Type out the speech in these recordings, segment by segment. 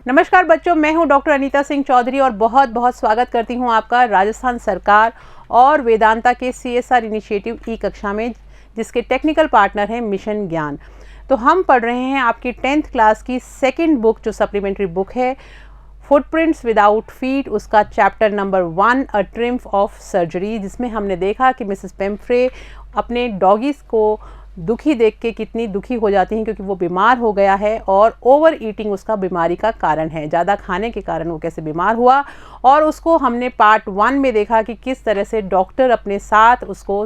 नमस्कार बच्चों, मैं हूं डॉक्टर अनीता सिंह चौधरी और बहुत बहुत स्वागत करती हूं आपका राजस्थान सरकार और वेदांता के CSR इनिशिएटिव ई कक्षा में, जिसके टेक्निकल पार्टनर हैं मिशन ज्ञान। तो हम पढ़ रहे हैं आपकी 10th क्लास की सेकंड बुक, जो सप्लीमेंट्री बुक है फुटप्रिंट्स विदाउट फीट, उसका chapter number 1 a triumph of surgery, जिसमें हमने देखा कि मिसेस पेम्फ्रे अपने डॉगीज़ को दुखी देख के कितनी दुखी हो जाती हैं, क्योंकि वो बीमार हो गया है और ओवर ईटिंग उसका बीमारी का कारण है। ज़्यादा खाने के कारण वो कैसे बीमार हुआ, और उसको हमने पार्ट 1 में देखा कि किस तरह से डॉक्टर अपने साथ उसको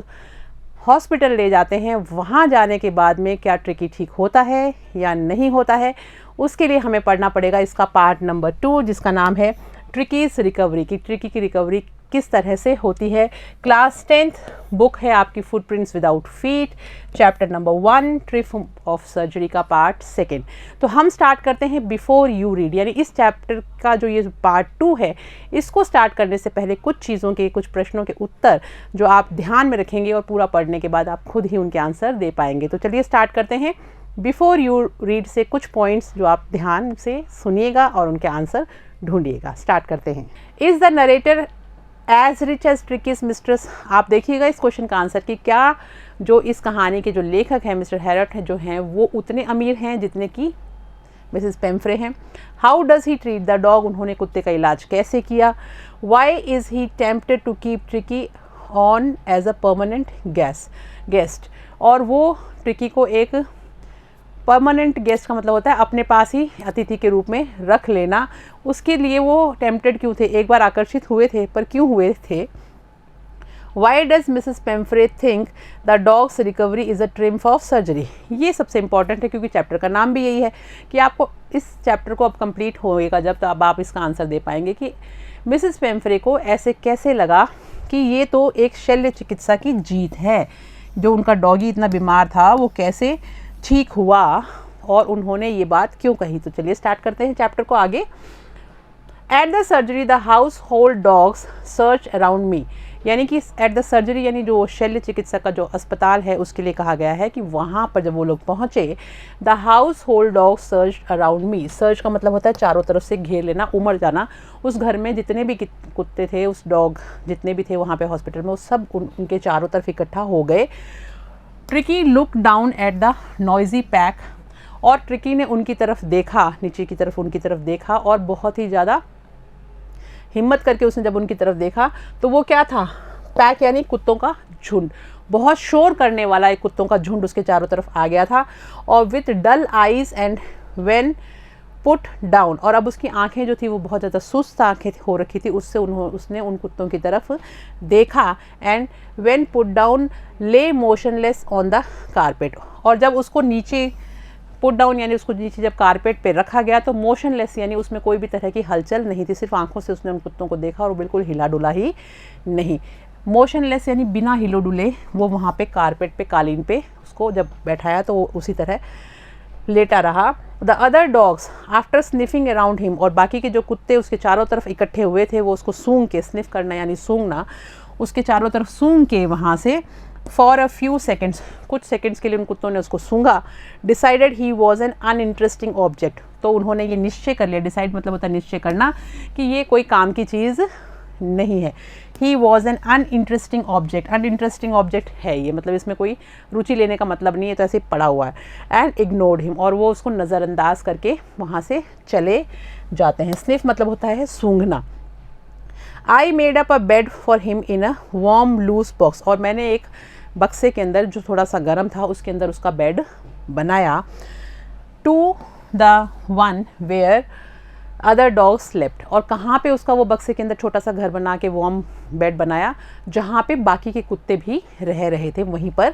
हॉस्पिटल ले जाते हैं। वहाँ जाने के बाद में क्या ट्रिकी ठीक होता है या नहीं होता है, उसके लिए हमें पढ़ना पड़ेगा इसका पार्ट नंबर 2, जिसका नाम है ट्रिकीज़ रिकवरी, की ट्रिकी की रिकवरी किस तरह से होती है। क्लास 10th बुक है आपकी footprints without feet, chapter number 1 triumph of surgery का पार्ट 2। तो हम स्टार्ट करते हैं बिफोर यू रीड, यानी इस चैप्टर का जो ये पार्ट 2 है, इसको स्टार्ट करने से पहले कुछ चीज़ों के, कुछ प्रश्नों के उत्तर जो आप ध्यान में रखेंगे और पूरा पढ़ने के बाद आप खुद ही उनके आंसर दे पाएंगे। तो चलिए स्टार्ट करते हैं। बिफोर यू रीड से कुछ पॉइंट्स जो आप ध्यान से सुनिएगा और उनके आंसर ढूंढिएगा। स्टार्ट करते हैं। Is the narrator as rich as Tricki's mistress. आप देखिएगा इस क्वेश्चन का आंसर कि क्या जो इस कहानी के जो लेखक हैं मिस्टर हैरट हैं, जो हैं वो उतने अमीर हैं जितने कि मिसेस पेम्फ्रे हैं। How does he treat the dog, उन्होंने कुत्ते का इलाज कैसे किया। Why is he tempted to keep Tricki on as a permanent guest, और वो ट्रिकी को एक परमानेंट गेस्ट का मतलब होता है अपने पास ही अतिथि के रूप में रख लेना, उसके लिए वो टेम्प्टेड क्यों थे, एक बार आकर्षित हुए थे, पर क्यों हुए थे। Why does Mrs Pumphrey think the dog's recovery is a triumph of surgery. ये सबसे इंपॉर्टेंट है, क्योंकि चैप्टर का नाम भी यही है कि आपको इस चैप्टर को अब कंप्लीट होएगा जब, तो अब आप इसका आंसर दे पाएंगे कि मिसेस पेम्फ्रे को ऐसे कैसे लगा कि ये तो एक शल्य चिकित्सा की जीत है। जो उनका डॉगी इतना बीमार था वो कैसे ठीक हुआ और उन्होंने ये बात क्यों कही। तो चलिए स्टार्ट करते हैं चैप्टर को आगे। At the surgery the house hold dogs search around me, यानी कि एट द सर्जरी यानी जो शल्य चिकित्सा का जो अस्पताल है उसके लिए कहा गया है कि वहाँ पर जब वो लोग पहुँचे, the house hold dogs search around me. Search का मतलब होता है चारों तरफ से घेर लेना, उमड़ जाना। उस घर में जितने भी कुत्ते थे, उस डॉग जितने भी थे वहाँ पे हॉस्पिटल में, वो सब उनके चारों तरफ इकट्ठा हो गए। Tricky look down at the noisy pack, और ट्रिकी ने उनकी तरफ देखा, नीचे की तरफ उनकी तरफ देखा, और बहुत ही ज़्यादा हिम्मत करके उसने जब उनकी तरफ देखा तो वो क्या था, पैक यानी कुत्तों का झुंड, बहुत शोर करने वाला एक कुत्तों का झुंड उसके चारों तरफ आ गया था। और with dull eyes and when put down, और अब उसकी आंखें जो थी वो बहुत ज़्यादा सुस्त आंखें हो रखी थी, उससे उसने उन कुत्तों की तरफ देखा। एंड व्हेन पुट डाउन ले मोशनलेस ऑन द कारपेट, और जब उसको नीचे पुट डाउन यानी उसको नीचे जब कारपेट पे रखा गया तो मोशनलेस यानी उसमें कोई भी तरह की हलचल नहीं थी, सिर्फ आंखों से उसने उन कुत्तों को देखा और वो बिल्कुल हिला डुला ही नहीं। मोशनलेस यानी बिना हिलो डुले वो वहाँ पे कारपेट पे, कालीन पे उसको जब बैठाया तो वो उसी तरह लेटा रहा। The other dogs after sniffing around him, और बाकी के जो कुत्ते उसके चारों तरफ इकट्ठे हुए थे वो उसको सूंघ के, स्निफ करना यानी सूंघना, उसके चारों तरफ सूंघ के वहाँ से फॉर अ फ्यू सेकेंड्स, कुछ सेकेंड्स के लिए उन कुत्तों ने उसको सूंघा। Decided he was an uninteresting object, तो उन्होंने ये निश्चय कर लिया, डिसाइड मतलब होता है निश्चय करना, कि ये कोई काम की चीज़ नहीं है। ही was an uninteresting object, uninteresting object है ये, मतलब इसमें कोई रुचि लेने का मतलब नहीं है, तो ऐसे ही पड़ा हुआ है। एंड इग्नोर्ड हिम, और वो उसको नज़रअंदाज करके वहाँ से चले जाते हैं। स्निफ मतलब होता है सूंघना। I made up a bed for him in a warm loose box, और मैंने एक बक्से के अंदर जो थोड़ा सा गर्म था उसके अंदर उसका बेड बनाया। To the one where other dogs slept, और कहाँ पे उसका वो बक्से के अंदर छोटा सा घर बना के वार्म बेड बनाया, जहाँ पे बाकी के कुत्ते भी रह रहे थे, वहीं पर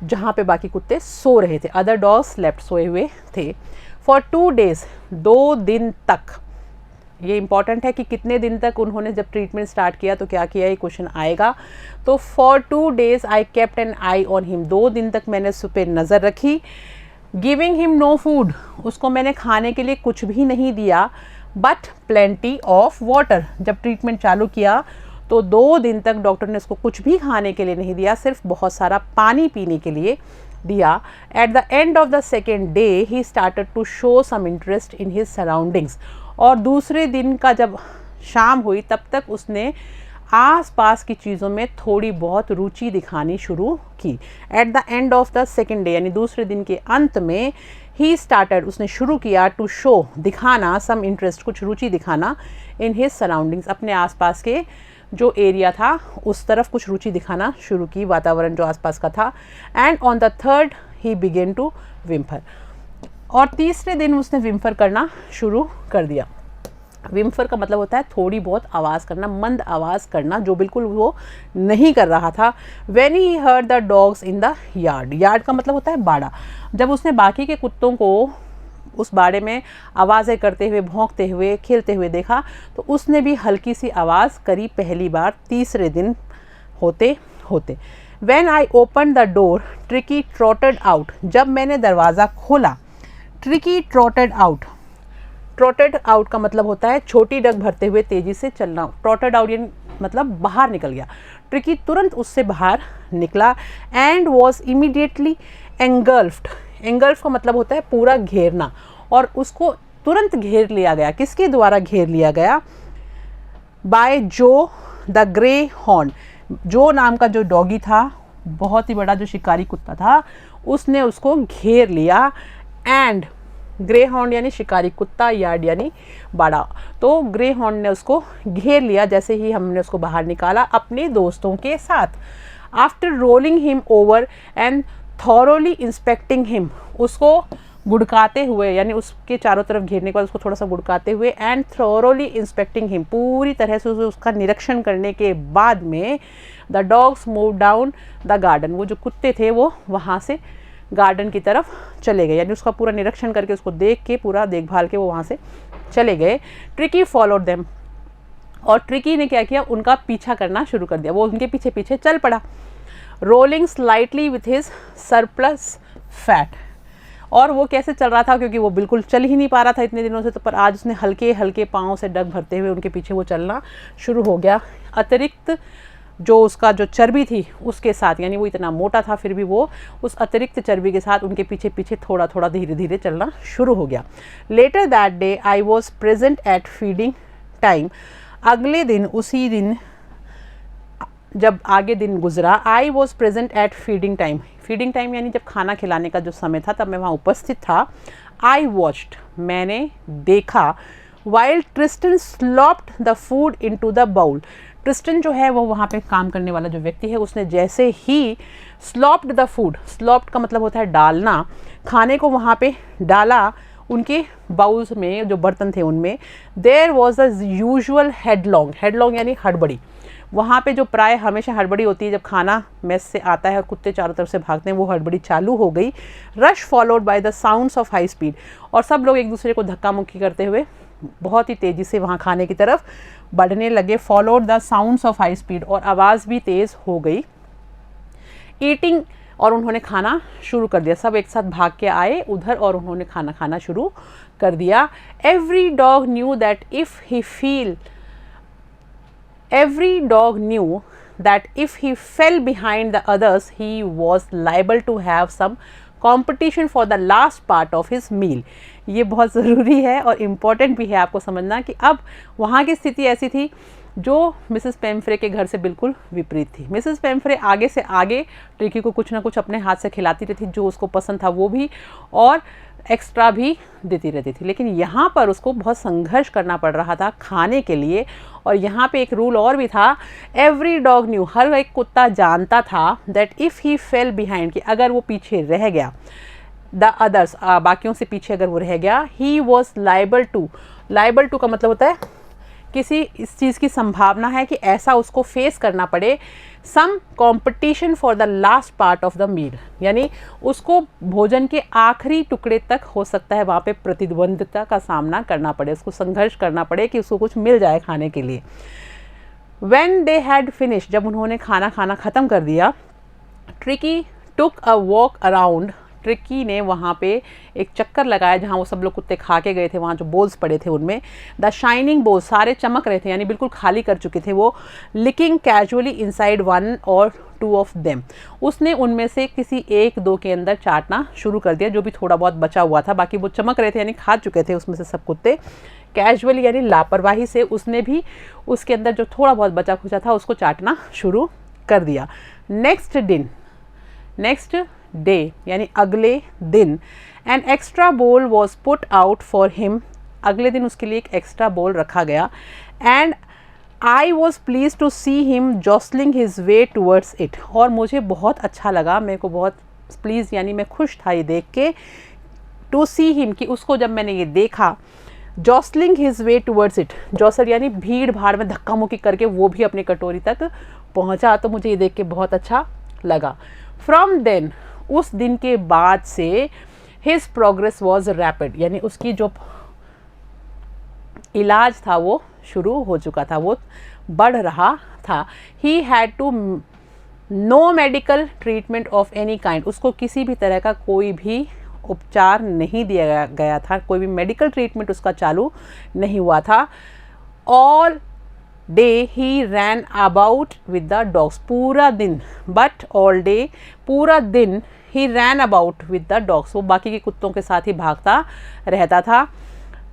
जहाँ पे बाकी कुत्ते सो रहे थे। अदर डॉग्स स्लेप्ट, सोए हुए थे। फॉर 2 days, 2 दिन तक। ये इंपॉर्टेंट है कि कितने दिन तक उन्होंने जब ट्रीटमेंट स्टार्ट किया तो क्या किया, ये क्वेश्चन आएगा। तो for 2 days I kept an eye on him, 2 दिन तक मैंने उस पर नज़र रखी। गिविंग हिम नो फूड, उसको मैंने खाने के लिए कुछ भी नहीं दिया। बट प्लेंटी ऑफ वाटर, जब ट्रीटमेंट चालू किया तो 2 दिन तक डॉक्टर ने उसको कुछ भी खाने के लिए नहीं दिया, सिर्फ बहुत सारा पानी पीने के लिए दिया, at the end of the second day he started to show some interest in his surroundings. और दूसरे दिन का जब शाम हुई तब तक उसने आसपास की चीज़ों में थोड़ी बहुत रुचि दिखानी शुरू की। Eight the end of the second day यानी दूसरे दिन के अंत में ही स्टार्टेड उसने शुरू किया टू शो दिखाना सम इंटरेस्ट कुछ रुचि दिखाना इन हिज सराउंडिंग्स अपने आसपास के जो एरिया था उस तरफ कुछ रुचि दिखाना शुरू की, वातावरण जो आसपास का था। And on the third he began to whimper. और तीसरे दिन उसने विम्फर करना शुरू कर दिया। विम्फर का मतलब होता है थोड़ी बहुत आवाज़ करना, मंद आवाज़ करना, जो बिल्कुल वो नहीं कर रहा था। When he heard the dogs in the yard, yard का मतलब होता है बाड़ा। जब उसने बाकी के कुत्तों को उस बाड़े में आवाज़ें करते हुए, भौंकते हुए, खेलते हुए देखा तो उसने भी हल्की सी आवाज़ करी पहली बार तीसरे दिन होते होते। When I opened the door, Tricky trotted out, जब मैंने दरवाज़ा खोला, Tricky trotted out। ट्रॉटेड आउट का मतलब होता है छोटी डग भरते हुए तेजी से चलना। ट्रॉटेड आउट यानी मतलब बाहर निकल गया। ट्रिकी तुरंत उससे बाहर निकला एंड वॉज इमीडिएटली एंगल्फ्ड। एंगल्फ का मतलब होता है पूरा घेरना, और उसको तुरंत घेर लिया गया। किसके द्वारा घेर लिया गया? बाय जो द ग्रे हॉर्न। जो नाम का जो डॉगी था, बहुत ही बड़ा जो शिकारी कुत्ता था, उसने उसको घेर लिया। एंड ग्रे हॉर्न यानी शिकारी कुत्ता, यार्ड यानी बाड़ा। तो ग्रे हॉर्न ने उसको घेर लिया जैसे ही हमने उसको बाहर निकाला अपने दोस्तों के साथ। After rolling him over and thoroughly inspecting him, उसको गुड़काते हुए यानी उसके चारों तरफ घेरने के बाद उसको थोड़ा सा गुड़काते हुए, एंड थॉरोली इंस्पेक्टिंग हिम, पूरी तरह से उसका निरीक्षण करने के बाद में, the dogs move down the garden, वो जो कुत्ते थे वो वहाँ से गार्डन की तरफ चले गए, यानी उसका पूरा निरीक्षण करके उसको देख के पूरा देखभाल के वो वहाँ से चले गए। ट्रिकी फॉलोड देम, और ट्रिकी ने क्या किया? उनका पीछा करना शुरू कर दिया। वो उनके पीछे पीछे चल पड़ा। Rolling slightly with his surplus fat, और वो कैसे चल रहा था? क्योंकि वो बिल्कुल चल ही नहीं पा रहा था इतने दिनों से, तो पर आज उसने हल्के हल्के पाँव से डग भरते हुए उनके पीछे वो चलना शुरू हो गया। अतिरिक्त जो उसका जो चर्बी थी उसके साथ, यानी वो इतना मोटा था फिर भी वो उस अतिरिक्त चर्बी के साथ उनके पीछे पीछे थोड़ा थोड़ा धीरे धीरे चलना शुरू हो गया। Later that day I was present at feeding time. अगले दिन, उसी दिन जब आगे दिन गुजरा, I was present at feeding time. Feeding time यानी जब खाना खिलाने का जो समय था तब मैं वहाँ उपस्थित था। आई वॉच्ड, मैंने देखा। While Tristan slopped the food into the bowl. Tristan जो है वो वहाँ पे काम करने वाला जो व्यक्ति है, उसने जैसे ही स्लॉप्ड द फूड, स्लॉप्ड का मतलब होता है डालना, खाने को वहाँ पे डाला उनके बाउल्स में, जो बर्तन थे उनमें। देयर वॉज द यूजुअल हेडलॉन्ग, हेडलॉन्ग यानी हड़बड़ी। वहाँ पे जो प्राय हमेशा हड़बड़ी होती है जब खाना मेस से आता है और कुत्ते चारों तरफ से भागते हैं, वो हड़बड़ी चालू हो गई। Rush followed by the sounds of high speed, और सब लोग एक दूसरे को धक्का मुक्की करते हुए बहुत ही तेज़ी से वहाँ खाने की तरफ बढ़ने लगे। Followed the sounds of high speed, और आवाज़ भी तेज़ हो गई। ईटिंग, और उन्होंने खाना शुरू कर दिया। सब एक साथ भाग के आए उधर और उन्होंने खाना खाना शुरू कर दिया। Every dog knew that if he feel, every dog knew that if he fell behind the others he was liable to have some competition for the last part of his meal। ये बहुत ज़रूरी है और important भी है आपको समझना कि अब वहाँ की स्थिति ऐसी थी जो मिसेस पेम्फ्रे के घर से बिल्कुल विपरीत थी। मिसेस पेम्फ्रे आगे से आगे ट्रिकी को कुछ ना कुछ अपने हाथ से खिलाती रहती, जो उसको पसंद था वो भी, और एक्स्ट्रा भी देती रहती थी। लेकिन यहाँ पर उसको बहुत संघर्ष करना पड़ रहा था खाने के लिए। और यहाँ पे एक रूल और भी था, एवरी डॉग न्यू, हर एक कुत्ता जानता था, that if he fail behind, कि अगर वो पीछे रह गया, द अदर्स, बाकियों से पीछे अगर वो रह गया, he was liable to, liable to का मतलब होता है किसी इस चीज़ की संभावना है कि ऐसा उसको फेस करना पड़े, some competition for the last part of the meal, यानी उसको भोजन के आखिरी टुकड़े तक हो सकता है वहाँ पे प्रतिद्वंदिता का सामना करना पड़े, उसको संघर्ष करना पड़े कि उसको कुछ मिल जाए खाने के लिए। When they had finished, जब उन्होंने खाना खाना ख़त्म कर दिया, tricky took a walk around, tricky ने वहाँ पे एक चक्कर लगाया जहाँ वो सब लोग कुत्ते खा के गए थे, वहाँ जो बोल्स पड़े थे उनमें, द शाइनिंग बोल्स, सारे चमक रहे थे यानी बिल्कुल खाली कर चुके थे वो, लिकिंग कैजुअली इनसाइड वन और 2 ऑफ देम। उसने उनमें से किसी 1-2 के अंदर चाटना शुरू कर दिया, जो भी थोड़ा बहुत बचा हुआ था। बाकी वो चमक रहे थे, यानी खा चुके थे उसमें से सब कुत्ते। कैजुअली यानी लापरवाही से उसने भी उसके अंदर जो थोड़ा बहुत बचा खुचा था उसको चाटना शुरू कर दिया। नेक्स्ट डे यानी अगले दिन an extra bowl was put out for him. अगले दिन उसके लिए एक एक्स्ट्रा बोल रखा गया। And I was pleased to see him jostling his way towards it. और मुझे बहुत अच्छा लगा, मेरे को बहुत प्लीज़ यानी मैं खुश था ये देख के, टू सी हिम कि उसको जब मैंने ये देखा, जॉसलिंग हिज वे टूवर्ड्स इट, जॉसल यानी भीड़ भाड़ में धक्का मुक्की करके वो भी अपनी कटोरी तक पहुंचा। तो मुझे ये देख के बहुत अच्छा लगा। फ्रॉम देन, उस दिन के बाद से हिज प्रोग्रेस वॉज रैपिड, यानी उसकी जो इलाज था वो शुरू हो चुका था, वो बढ़ रहा था। He had to no medical treatment of any kind, उसको किसी भी तरह का कोई भी उपचार नहीं दिया गया था, कोई भी मेडिकल ट्रीटमेंट उसका चालू नहीं हुआ था। All day he ran about with the dogs, पूरा दिन, बट ऑल डे पूरा दिन he ran about with the dogs, वो बाकी के कुत्तों के साथ ही भागता रहता था।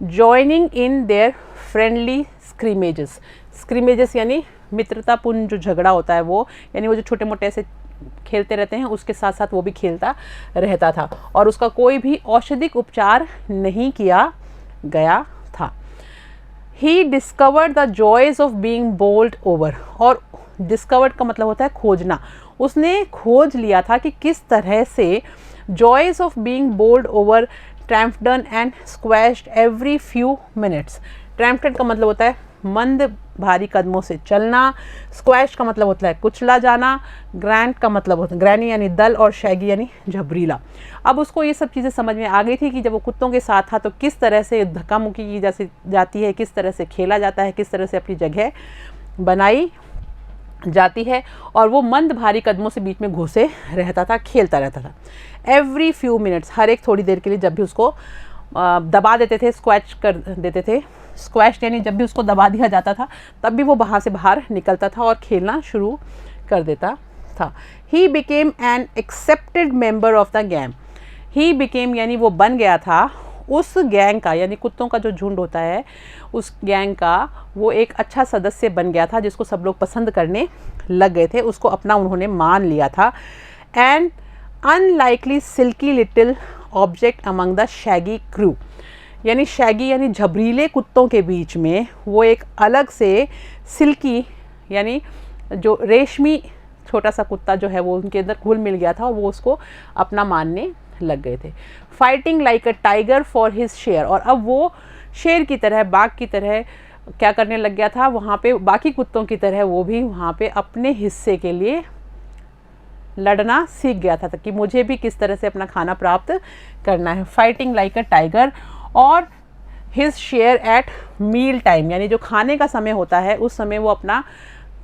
जॉइनिंग इन देयर फ्रेंडली स्क्रीमेजेस यानी मित्रतापूर्ण जो झगड़ा होता है वो, यानी वो जो छोटे मोटे ऐसे खेलते रहते हैं उसके साथ साथ वो भी खेलता रहता था। और उसका कोई भी औषधिक उपचार नहीं किया गया था। He discovered the joys of being bowled over, और डिस्कवर्ड का मतलब होता है खोजना। उसने खोज लिया था कि किस तरह से joys of being bowled over trampled on and squashed every few minutes. Trampled on का मतलब होता है मंद भारी कदमों से चलना, स्क्वैश का मतलब होता है कुचला जाना, ग्रैंड का मतलब होता है ग्रैनी यानी दल, और शैगी यानी झबरीला। अब उसको ये सब चीज़ें समझ में आ गई थी कि जब वो कुत्तों के साथ था तो किस तरह से धक्का मुक्की की जाती है, किस तरह से खेला जाता है, किस तरह से अपनी जगह बनाई जाती है। और वो मंद भारी कदमों से बीच में घुसे रहता था, खेलता रहता था। एवरी फ्यू मिनट्स, हर एक थोड़ी देर के लिए जब भी उसको दबा देते थे, स्क्वैच कर देते थे, स्क्वैश यानी जब भी उसको दबा दिया जाता था तब भी वो वहाँ से बाहर निकलता था और खेलना शुरू कर देता था। He became an accepted member of the gang. He became यानी वो बन गया था उस गैंग का, यानी कुत्तों का जो झुंड होता है उस गैंग का वो एक अच्छा सदस्य बन गया था, जिसको सब लोग पसंद करने लग गए थे, उसको अपना उन्होंने मान लिया था। And unlikely silky little object among the shaggy crew, यानी शैगी यानी झबरीले कुत्तों के बीच में वो एक अलग से सिल्की यानी जो रेशमी छोटा सा कुत्ता जो है वो उनके अंदर घुल मिल गया था और वो उसको अपना मानने लग गए थे। Fighting like a tiger for his share, और अब वो शेर की तरह, बाघ की तरह क्या करने लग गया था वहाँ पे, बाकी कुत्तों की तरह वो भी वहाँ पे अपने हिस्से के लिए लड़ना सीख गया था कि मुझे भी किस तरह से अपना खाना प्राप्त करना है। फाइटिंग लाइक अ टाइगर, और his share at meal time, यानी जो खाने का समय होता है उस समय वो अपना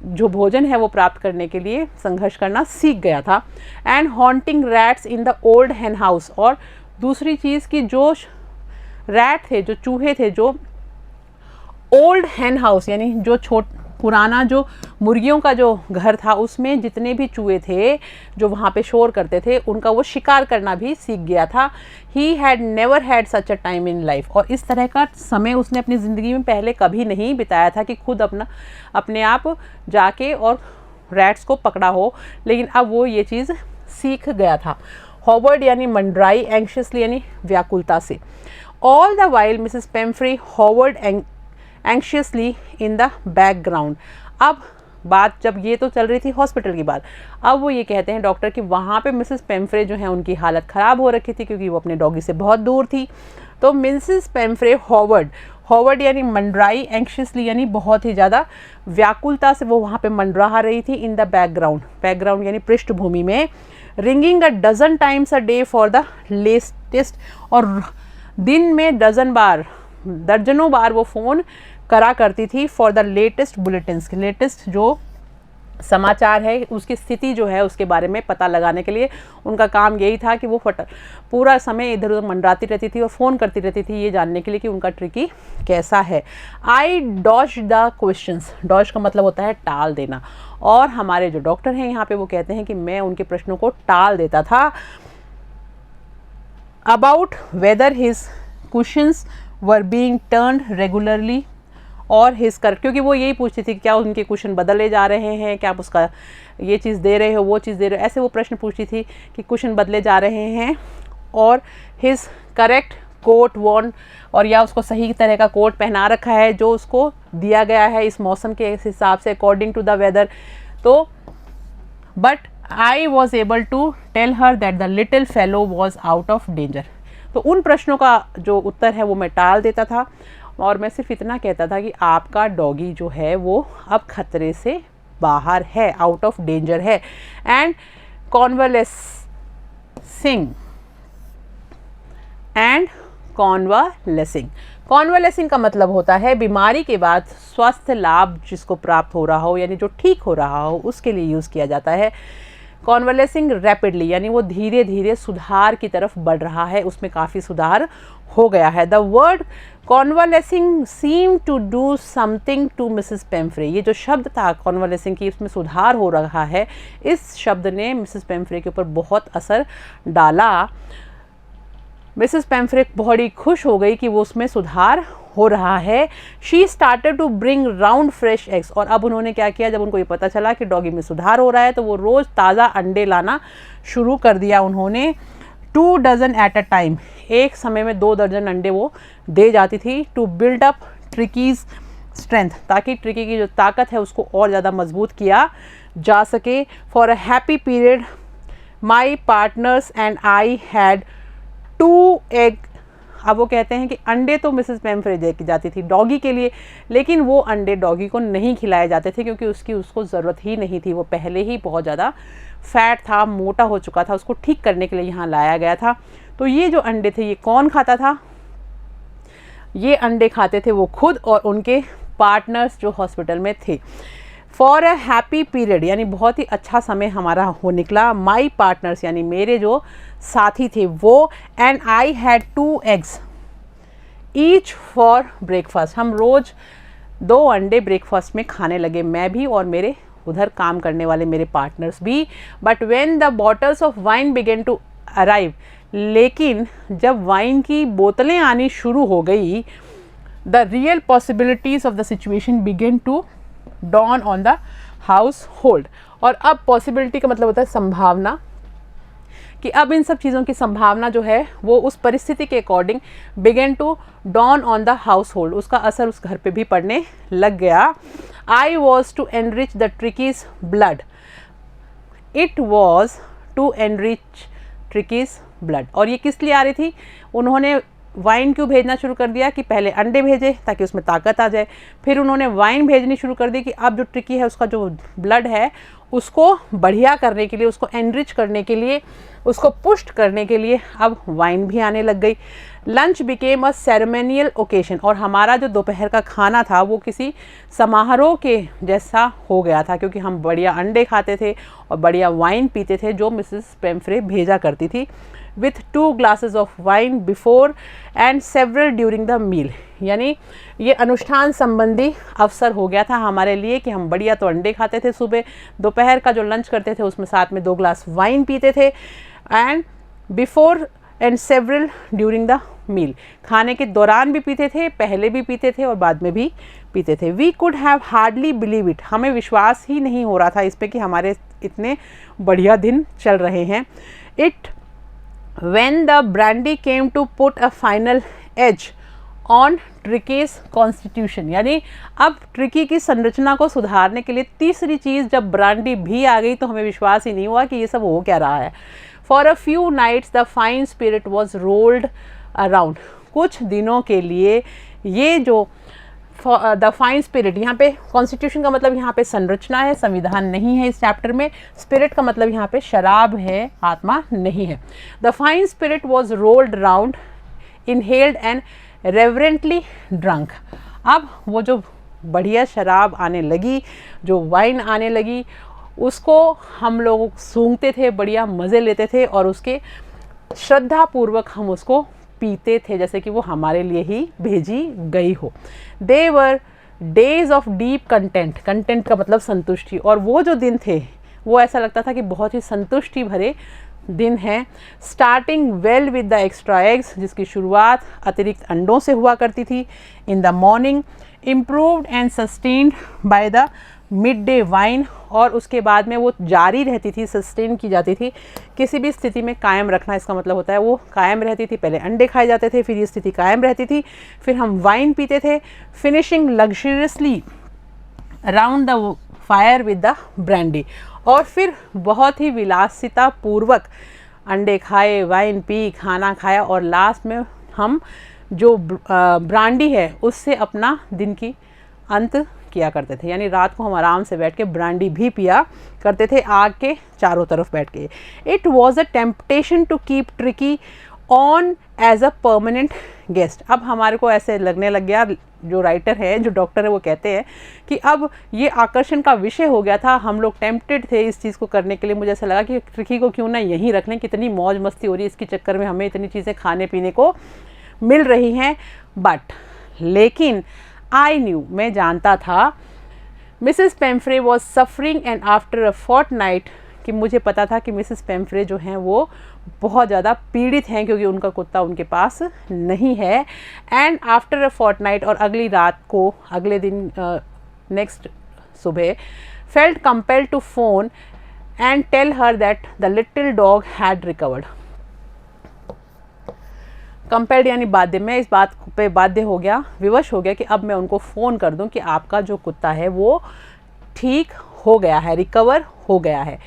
जो भोजन है वो प्राप्त करने के लिए संघर्ष करना सीख गया था। And haunting rats in the old हेन हाउस, और दूसरी चीज़ की जो रैट थे, जो चूहे थे, जो ओल्ड हेन हाउस यानी जो पुराना जो मुर्गियों का जो घर था उसमें जितने भी चूहे थे जो वहाँ पे शोर करते थे उनका वो शिकार करना भी सीख गया था। He had never had such a time in life, और इस तरह का समय उसने अपनी ज़िंदगी में पहले कभी नहीं बिताया था कि खुद अपने आप जाके और रैट्स को पकड़ा हो, लेकिन अब वो ये चीज़ सीख गया था। हॉवर्ड यानी मंडराई, एंशियसली यानी व्याकुलता से। All the while Mrs Pumphrey hovered anxiously in the background. अब बात जब ये तो चल रही थी हॉस्पिटल की बात, अब वो ये कहते हैं डॉक्टर कि वहाँ पे मिसेस पेम्फ्रे जो है उनकी हालत ख़राब हो रखी थी क्योंकि वो अपने डॉगी से बहुत दूर थी। तो मिसेस पेम्फ्रे हॉवर्ड यानी मंडराई, एंशियसली यानी बहुत ही ज़्यादा व्याकुलता से वो वहाँ पे मंडरा रही थी। इन द बैकग्राउंड यानी पृष्ठभूमि में। Ringing a dozen times a day for the latest, और दिन में दर्जनों बार वो फ़ोन करा करती थी for the latest bulletins, latest जो समाचार है, उसकी स्थिति जो है उसके बारे में पता लगाने के लिए उनका काम यही था कि वो पूरा समय इधर उधर मंडराती रहती थी और फ़ोन करती रहती थी ये जानने के लिए कि उनका ट्रिकी कैसा है। I dodge the questions, Dodge का मतलब होता है टाल देना, और हमारे जो डॉक्टर हैं यहाँ पे वो कहते हैं कि मैं उनके प्रश्नों को टाल देता था। About whether his questions were being turned regularly और हिज करेक्ट, क्योंकि वो यही पूछती थी कि क्या उनके क्वेश्चन बदले जा रहे हैं, क्या आप उसका ये चीज़ दे रहे हो, वो चीज़ दे रहे हो, ऐसे वो प्रश्न पूछती थी कि क्वेश्चन बदले जा रहे हैं। और हिज करेक्ट कोट वॉन, और या उसको सही तरह का कोट पहना रखा है जो उसको दिया गया है इस मौसम के हिसाब से अकॉर्डिंग टू द वेदर। तो but I was able to tell her that the little fellow was out of danger. तो उन प्रश्नों का जो उत्तर है वो मैं टाल देता था और मैं सिर्फ इतना कहता था कि आपका डॉगी जो है वो अब खतरे से बाहर है, आउट ऑफ डेंजर है। एंड कॉन्वलेसिंग एंड कॉन्वालेसिंग, कॉन्वालेसिंग का मतलब होता है बीमारी के बाद स्वास्थ्य लाभ जिसको प्राप्त हो रहा हो, यानी जो ठीक हो रहा हो, उसके लिए यूज़ किया जाता है। कॉन्वलेसिंग रैपिडली, यानी वो धीरे धीरे सुधार की तरफ बढ़ रहा है, उसमें काफ़ी सुधार हो गया है। The word convalescing seem to do something to Mrs Pumphrey, ये जो शब्द था कॉन्वलेसिंग की, इसमें सुधार हो रहा है, इस शब्द ने मिसेस पेम्फ्रे के ऊपर बहुत असर डाला। मिसेस पेम्फ्रे बहुत ही खुश हो गई कि वो उसमें सुधार हो रहा है। She started to bring round fresh eggs, और अब उन्होंने क्या किया, जब उनको ये पता चला कि डॉगी में सुधार हो रहा है तो वो रोज़ ताज़ा अंडे लाना शुरू कर दिया उन्होंने। 2 डज़न एट अ टाइम, एक समय में 2 दर्जन अंडे वो दे जाती थी। टू बिल्ड अप ट्रिकीज़ स्ट्रेंथ, ताकि ट्रिकी की जो ताकत है उसको और ज़्यादा मजबूत किया जा सके। For a happy period my partners and I had 2 egg. अब वो कहते हैं कि अंडे तो मिसेस पेम्फ्रे दे के जाती थी डॉगी के लिए, लेकिन वो अंडे डॉगी को नहीं खिलाए जाते थे क्योंकि उसको ज़रूरत ही नहीं थी। वो पहले ही बहुत ज़्यादा फैट था, मोटा हो चुका था, उसको ठीक करने के लिए यहाँ लाया गया था। तो ये जो अंडे थे ये कौन खाता था? ये अंडे खाते थे वो खुद और उनके पार्टनर्स जो हॉस्पिटल में थे। फॉर अ हैप्पी पीरियड, यानी बहुत ही अच्छा समय हमारा हो निकला। माई पार्टनर्स यानी मेरे जो साथी थे वो, and I had 2 eggs each for breakfast, हम रोज़ 2 अंडे ब्रेकफास्ट में खाने लगे, मैं भी और मेरे उधर काम करने वाले मेरे पार्टनर्स भी। But when the bottles of wine began to arrive, लेकिन जब वाइन की बोतलें आनी शुरू हो गई, the real possibilities of the situation began to dawn on the household. और अब पॉसिबिलिटी का मतलब होता है संभावना, कि अब इन सब चीज़ों की संभावना जो है वो उस परिस्थिति के according began to dawn on the household, उसका असर उस घर पे भी पड़ने लग गया। I was to enrich the Tricki's blood, it was to enrich Tricki's blood. और ये किस लिए आ रही थी? उन्होंने वाइन क्यों भेजना शुरू कर दिया कि पहले अंडे भेजे ताकि उसमें ताकत आ जाए, फिर उन्होंने वाइन भेजनी शुरू कर दी कि अब जो ट्रिकी है उसका जो ब्लड है उसको बढ़िया करने के लिए, उसको एनरिच करने के लिए, उसको पुष्ट करने के लिए अब वाइन भी आने लग गई। Lunch became a ceremonial occasion, और हमारा जो दोपहर का खाना था वो किसी समारोह के जैसा हो गया था, क्योंकि हम बढ़िया अंडे खाते थे और बढ़िया वाइन पीते थे जो मिसेस पेम्फ्रे भेजा करती थी। With 2 glasses of wine before and several during the meal, यानी ये अनुष्ठान संबंधी अवसर हो गया था हमारे लिए कि हम बढ़िया तो अंडे खाते थे सुबह, दोपहर का जो लंच करते थे उसमें साथ में 2 ग्लास वाइन पीते थे, and before and several during the meal, खाने के दौरान भी पीते थे, पहले भी पीते थे और बाद में भी पीते थे। We could have hardly believe it, हमें विश्वास ही नहीं हो रहा था इस पे कि हमारे इतने बढ़िया दिन चल रहे हैं। It when the brandy came to put a final edge on Tricki's constitution, यानी अब ट्रिकी की संरचना को सुधारने के लिए तीसरी चीज़ जब ब्रांडी भी आ गई तो हमें विश्वास ही नहीं हुआ कि ये सब हो क्या रहा है। For a few nights the fine spirit was rolled around, कुछ दिनों के लिए ये जो द फाइन स्पिरिट, यहाँ पे कॉन्स्टिट्यूशन का मतलब यहाँ पे संरचना है, संविधान नहीं है इस चैप्टर में। स्पिरिट का मतलब यहाँ पे शराब है, आत्मा नहीं है। The fine spirit was rolled round, inhaled and reverently drunk. अब वो जो बढ़िया शराब आने लगी, जो वाइन आने लगी उसको हम लोग सूंघते थे, बढ़िया मज़े लेते थे और उसके श्रद्धापूर्वक हम उसको पीते थे जैसे कि वो हमारे लिए ही भेजी गई हो। They were days of deep content, content का मतलब संतुष्टि, और वो जो दिन थे वो ऐसा लगता था कि बहुत ही संतुष्टि भरे दिन है। Starting well with the extra eggs, जिसकी शुरुआत अतिरिक्त अंडों से हुआ करती थी। In the morning improved and sustained by the mid day wine, और उसके बाद में वो जारी रहती थी, सस्टेन की जाती थी। किसी भी स्थिति में कायम रखना इसका मतलब होता है वो कायम रहती थी। पहले अंडे खाए जाते थे, फिर ये स्थिति कायम रहती थी, फिर हम वाइन पीते थे। Finishing luxuriously around the fire with the brandy, और फिर बहुत ही विलासिता पूर्वक अंडे खाए, वाइन पी, खाना खाया, और लास्ट में हम जो ब्रांडी है उससे अपना दिन की अंत किया करते थे। यानी रात को हम आराम से बैठ के ब्रांडी भी पिया करते थे, आग के चारों तरफ बैठ के। It was a temptation to keep Tricki on as a permanent guest. अब हमारे को ऐसे लगने लग गया, जो राइटर है, जो डॉक्टर है, वो कहते हैं कि अब ये आकर्षण का विषय हो गया था। हम लोग टेम्पटेड थे इस चीज़ को करने के लिए। मुझे ऐसा लगा कि ट्रिकी को क्यों ना यहीं रख लें, कितनी मौज मस्ती हो रही है, इसके चक्कर में हमें इतनी चीज़ें खाने पीने को मिल रही हैं। बट लेकिन आई न्यू, मैं जानता था, Mrs Pumphrey was suffering and after a fortnight, कि मुझे पता था कि मिसेस पेम्फ्रे जो हैं वो बहुत ज़्यादा पीड़ित हैं क्योंकि उनका कुत्ता उनके पास नहीं है। एंड आफ्टर अ फोर्टनाइट, और अगली रात को, अगले दिन नेक्स्ट सुबह, felt compelled to phone and tell her that the little dog had recovered. Compelled यानी बाध्य, मैं इस बात पे बाध्य हो गया, विवश हो गया कि अब मैं उनको फ़ोन कर दूं कि आपका जो कुत्ता है वो ठीक हो गया है, रिकवर हो गया है।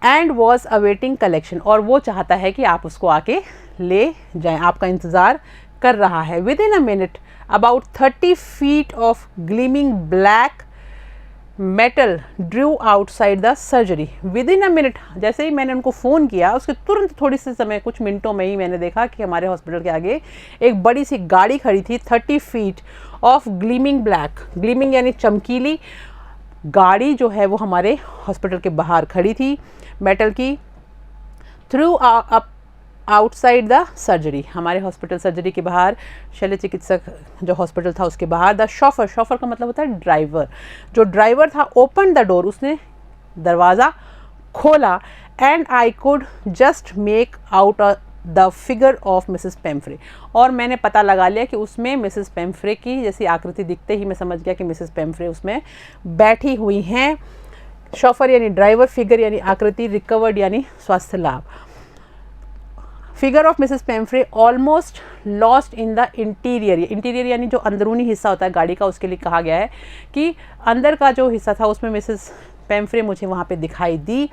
एंड वॉज अवेटिंग कलेक्शन, और वो चाहता है कि आप उसको आके ले जाएं, आपका इंतज़ार कर रहा है। With in a minute about 30 feet of gleaming black metal Drew outside the surgery. With in a minute, जैसे ही मैंने उनको फ़ोन किया उसके तुरंत थोड़ी सी समय, कुछ मिनटों में ही मैंने देखा कि हमारे हॉस्पिटल के आगे एक बड़ी सी गाड़ी खड़ी थी। 30 feet of gleaming black, gleaming यानी चमकीली गाड़ी जो है वो हमारे हॉस्पिटल के बाहर खड़ी थी, मेटल की। Through up outside the surgery, हमारे हॉस्पिटल सर्जरी के बाहर, शल्य चिकित्सक जो हॉस्पिटल था उसके बाहर। द शॉफर, शॉफर का मतलब होता है ड्राइवर, जो ड्राइवर था, ओपन द डोर, उसने दरवाज़ा खोला। And I could just make out the figure of Mrs Pumphrey, और मैंने पता लगा लिया कि उसमें मिसेस पेम्फ्रे की जैसी आकृति दिखते ही मैं समझ गया कि मिसेस पेम्फ्रे उसमें बैठी हुई हैं। शॉफर यानी ड्राइवर, फिगर यानी आकृति, रिकवर्ड यानी स्वास्थ्य लाभ। Figure of Mrs Pumphrey almost lost in the interior, interior यानी जो अंदरूनी हिस्सा होता है गाड़ी का, उसके लिए कहा गया है कि अंदर का जो हिस्सा था उसमें मिसेस पेम्फ्रे मुझे वहाँ पे दिखाई दी।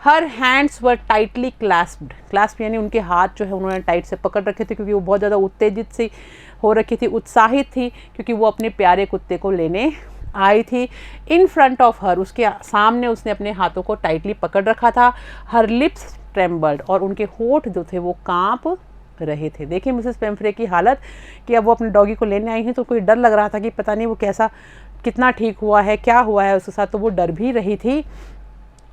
Her hands were tightly clasped, clasp यानी उनके हाथ जो है उन्होंने टाइट से पकड़ रखे थे, क्योंकि वो बहुत ज़्यादा उत्तेजित सी हो रखी थी, उत्साहित थी, क्योंकि वो अपने प्यारे कुत्ते को लेने आई थी। इन फ्रंट ऑफ हर, उसके सामने उसने अपने हाथों को टाइटली पकड़ रखा था। हर लिप्स ट्रेम्बल्ड, और उनके होठ जो थे वो कांप रहे थे। देखिए मिसेस पेम्फ्रे की हालत कि अब वो अपने डॉगी को लेने आई हैं तो कोई डर लग रहा था कि पता नहीं वो कैसा, कितना ठीक हुआ है, क्या हुआ है उसके साथ, तो वो डर भी रही थी।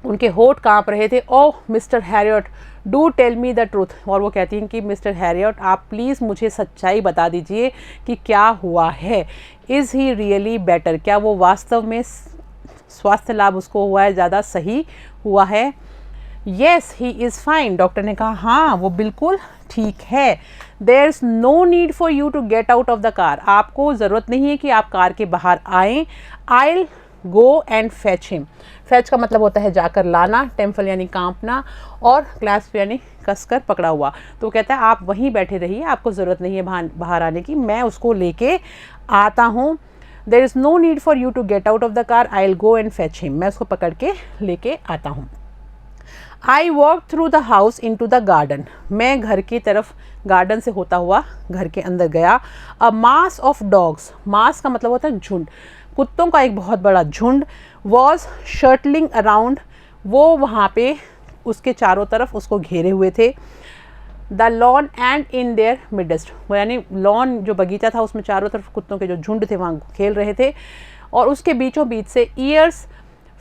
उनके होठ कांप रहे थे। Oh Mr Herriot, do tell me the truth, और वो कहती हैं कि मिस्टर हैरियट आप प्लीज़ मुझे सच्चाई बता दीजिए कि क्या हुआ है। इज़ ही रियली बेटर, क्या वो वास्तव में स्वास्थ्य लाभ उसको हुआ है, ज़्यादा सही हुआ है। Yes he is fine, doctor ने कहा हाँ वो बिल्कुल ठीक है। There is no need for you to get out of the car, आपको ज़रूरत नहीं है कि आप कार के बाहर आएँ। I go and fetch him, fetch का मतलब होता है जाकर लाना, टेम्पल यानी कांपना, और क्लैस्प यानी कसकर पकड़ा हुआ। तो कहता है आप वहीं बैठे रहिए, आपको ज़रूरत नहीं है बाहर आने की, मैं उसको लेके आता हूँ। There is no need for you to get out of the car, I will go and fetch him, मैं उसको पकड़ के लेके आता हूँ। I walk through the house into the garden, मैं घर की तरफ गार्डन से होता हुआ घर के अंदर गया। अ मास ऑफ डॉग्स, मास का मतलब होता है झुंड, कुत्तों का एक बहुत बड़ा झुंड। वॉज शर्टलिंग अराउंड, वो वहाँ पे उसके चारों तरफ उसको घेरे हुए थे। The lawn and in their midst, वो यानी लॉन जो बगीचा था उसमें चारों तरफ कुत्तों के जो झुंड थे वहाँ खेल रहे थे, और उसके बीचों बीच से ईयर्स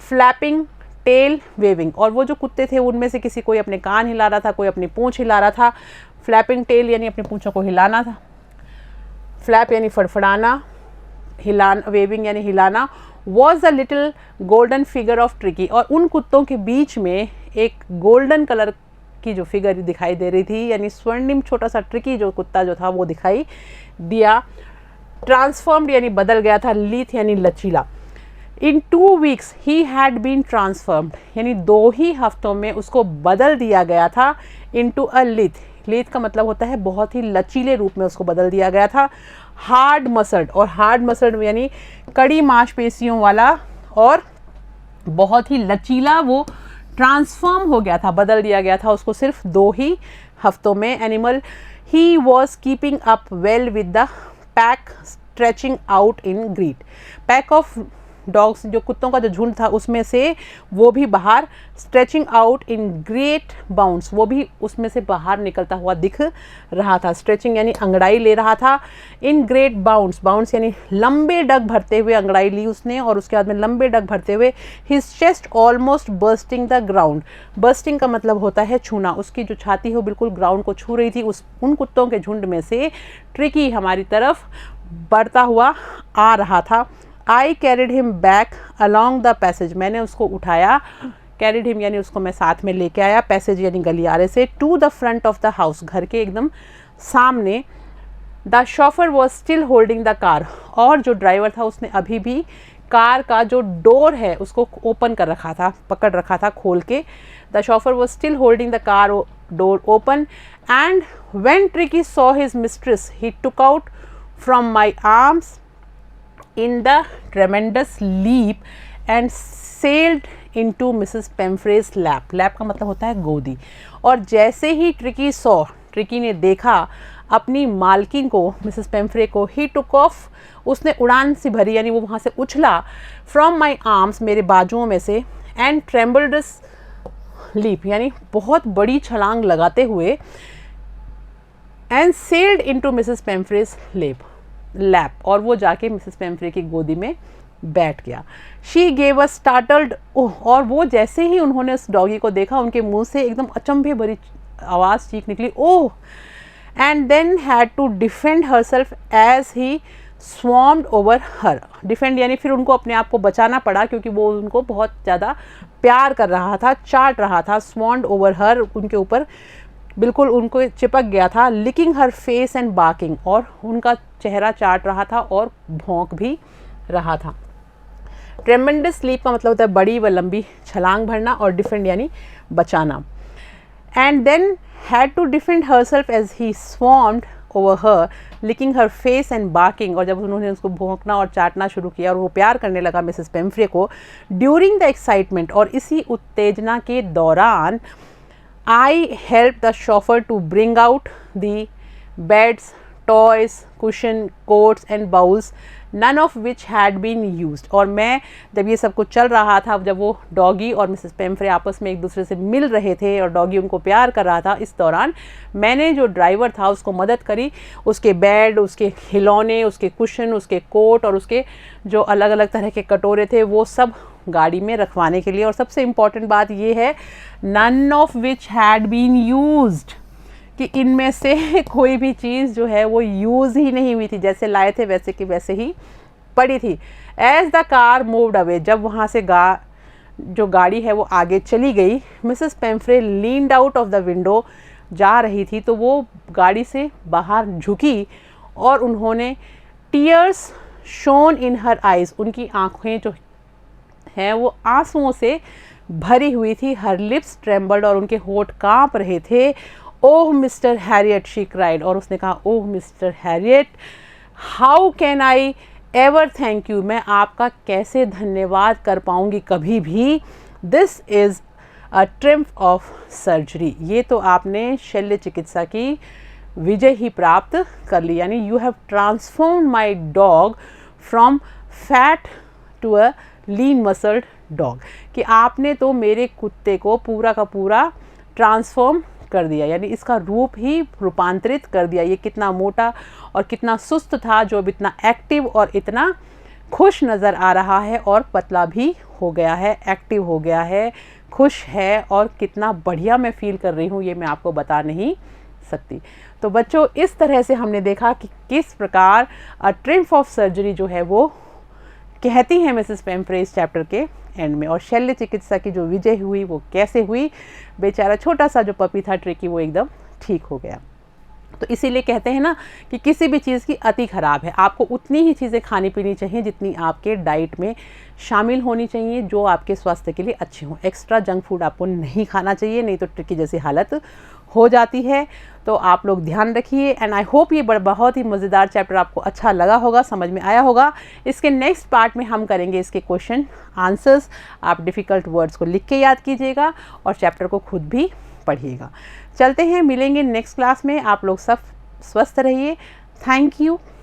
फ्लैपिंग, टेल वेविंग, और वो जो कुत्ते थे उनमें से किसी कोई अपने कान हिला रहा था, कोई अपनी पूंछ हिला रहा था। फ्लैपिंग टेल यानी अपनी पूंछों को हिलाना था, फ्लैप यानी फड़फड़ाना, हिलाना, वेविंग यानी हिलाना। Was the little golden figure of tricky, और उन कुत्तों के बीच में एक गोल्डन कलर की जो फिगर दिखाई दे रही थी, यानी स्वर्णिम छोटा सा ट्रिकी जो कुत्ता जो था वो दिखाई दिया। ट्रांसफॉर्म्ड यानी बदल गया था, लीथ यानी लचीला। In 2 weeks he had been transformed, यानी 2 ही हफ्तों में उसको बदल दिया गया था इनटू अ लीथ। लीथ का मतलब होता है बहुत ही लचीले रूप में उसको बदल दिया गया था। हार्ड मसल्ड, और हार्ड मसल्ड यानी कड़ी मांसपेशियों वाला और बहुत ही लचीला वो ट्रांसफॉर्म हो गया था, बदल दिया गया था उसको सिर्फ 2 ही हफ्तों में। Animal, he was keeping up well with the pack stretching out in greet. Pack of dogs, जो कुत्तों का जो झुंड था उसमें से वो भी बाहर, stretching out in great bounds, वो भी उसमें से बाहर निकलता हुआ दिख रहा था। स्ट्रेचिंग यानी अंगड़ाई ले रहा था। इन ग्रेट बाउंड्स, बाउंड्स यानी लंबे डग भरते हुए अंगड़ाई ली उसने, और उसके बाद में लंबे डग भरते हुए। His chest almost bursting the ground, bursting का मतलब होता है छूना, उसकी जो छाती हो बिल्कुल ग्राउंड को छू रही थी। उन कुत्तों के झुंड में से ट्रिकी हमारी तरफ बढ़ता हुआ आ रहा था। I carried him back along the passage, मैंने उसको उठाया, कैरिड हिम यानी उसको मैं साथ में लेके आया, पैसेज यानी गलियारे से, to the front of the house, घर के एकदम सामने। The chauffeur was still holding the car, और जो ड्राइवर था उसने अभी भी कार का जो डोर है उसको ओपन कर रखा था, पकड़ रखा था खोल के। The chauffeur was still holding the car door open, and when tricky saw his mistress he took out from my arms in the tremendous leap and sailed into Mrs. Pemfrey's lap. lap का मतलब होता है गोदी। और जैसे ही tricky ने देखा अपनी मालकिन को, मिसेस पेम्फ्रे को, ही टुक ऑफ, उसने उड़ान सी भरी, यानी वो वहाँ से उछला, फ्रॉम माई आर्म्स, मेरे बाजुओं में से, एंड ट्रेम्बल्डस लीप यानी बहुत बड़ी छलांग लगाते हुए, and sailed into Mrs Pumphrey's lap, और वो जाके मिसेस पेम्फ्रे की गोदी में बैठ गया। शी गेव अ स्टार्टल्ड ओह, और वो जैसे ही उन्होंने उस डॉगी को देखा उनके मुंह से एकदम अचंभे भरी आवाज़ चीख निकली, oh, and then had to defend herself as he swarmed over her. Defend यानी फिर उनको अपने आप को बचाना पड़ा, क्योंकि वो उनको बहुत ज़्यादा प्यार कर रहा था, चाट रहा था। स्वॉर्म्ड ओवर हर, उनके ऊपर बिल्कुल उनको चिपक गया था। Licking her face and barking, और उनका चेहरा चाट रहा था और भौंक भी रहा था। ट्रेमेंडस लीप का मतलब होता है बड़ी व लंबी छलांग भरना, और डिफेंड यानी बचाना। And then had to defend herself as he swarmed over her, licking her face and barking, और जब उन्होंने उसको भौंकना और चाटना शुरू किया और वो प्यार करने लगा मिसेस पेम्फ्रे को, ड्यूरिंग द एक्साइटमेंट, और इसी उत्तेजना के दौरान, I help the chauffeur to bring out the beds, toys, cushion, coats and bowls, none of which had been used. और मैं जब ये सब कुछ चल रहा था, जब वो डॉगी और मिसेस पेम्फ्रे आपस में एक दूसरे से मिल रहे थे और डॉगी उनको प्यार कर रहा था, इस दौरान मैंने जो ड्राइवर था उसको मदद करी, उसके बेड, उसके खिलौने, उसके कुशन, उसके कोट और उसके जो अलग अलग तरह के कटोरे थे वो सब गाड़ी में रखवाने के लिए। और सबसे इम्पॉर्टेंट बात ये है, none of which had been used, कि इनमें से कोई भी चीज़ जो है वो यूज़ ही नहीं हुई थी, जैसे लाए थे वैसे की वैसे ही पड़ी थी। As the car moved away, जब वहाँ से जो गाड़ी है वो आगे चली गई, Mrs Pumphrey leaned out of the window, जा रही थी तो वो गाड़ी से बाहर झुकी और उन्होंने tears shown in her eyes, उनकी आँखें जो हैं वो आंसुओं से भरी हुई थी। हर लिप्स ट्रेम्बल्ड, और उनके होठ कांप रहे थे। Oh Mr Herriot, she cried, और उसने कहा, oh Mr Herriot, how can I ever thank you, मैं आपका कैसे धन्यवाद कर पाऊँगी कभी भी। This is a triumph of surgery, ये तो आपने शल्य चिकित्सा की विजय ही प्राप्त कर ली, यानी you have transformed my dog from fat to a lean muscled dog, कि आपने तो मेरे कुत्ते को पूरा का पूरा ट्रांसफॉर्म कर दिया, यानी इसका रूप ही रूपांतरित कर दिया। ये कितना मोटा और कितना सुस्त था, जो अब इतना एक्टिव और इतना खुश नज़र आ रहा है और पतला भी हो गया है, एक्टिव हो गया है, खुश है और कितना बढ़िया मैं फील कर रही हूँ ये मैं आपको बता नहीं सकती। तो बच्चों, इस तरह से हमने देखा कि किस प्रकार ट्रिम्फ ऑफ सर्जरी जो है वो कहती हैं मिसेस पेम्फ्रे इस चैप्टर के एंड में, और शल्य चिकित्सा की जो विजय हुई वो कैसे हुई। बेचारा छोटा सा जो पपी था ट्रिकी वो एकदम ठीक हो गया। तो इसीलिए कहते हैं ना कि किसी भी चीज़ की अति खराब है। आपको उतनी ही चीज़ें खानी पीनी चाहिए जितनी आपके डाइट में शामिल होनी चाहिए, जो आपके स्वास्थ्य के लिए अच्छी हों। एक्स्ट्रा जंक फूड आपको नहीं खाना चाहिए, नहीं तो ट्रिकी जैसी हालत हो जाती है। तो आप लोग ध्यान रखिए एंड आई होप ये बहुत ही मज़ेदार चैप्टर आपको अच्छा लगा होगा, समझ में आया होगा। इसके नेक्स्ट पार्ट में हम करेंगे इसके क्वेश्चन आंसर्स। आप डिफ़िकल्ट वर्ड्स को लिख के याद कीजिएगा और चैप्टर को खुद भी पढ़िएगा। चलते हैं, मिलेंगे नेक्स्ट क्लास में। आप लोग सब स्वस्थ रहिए। Thank you.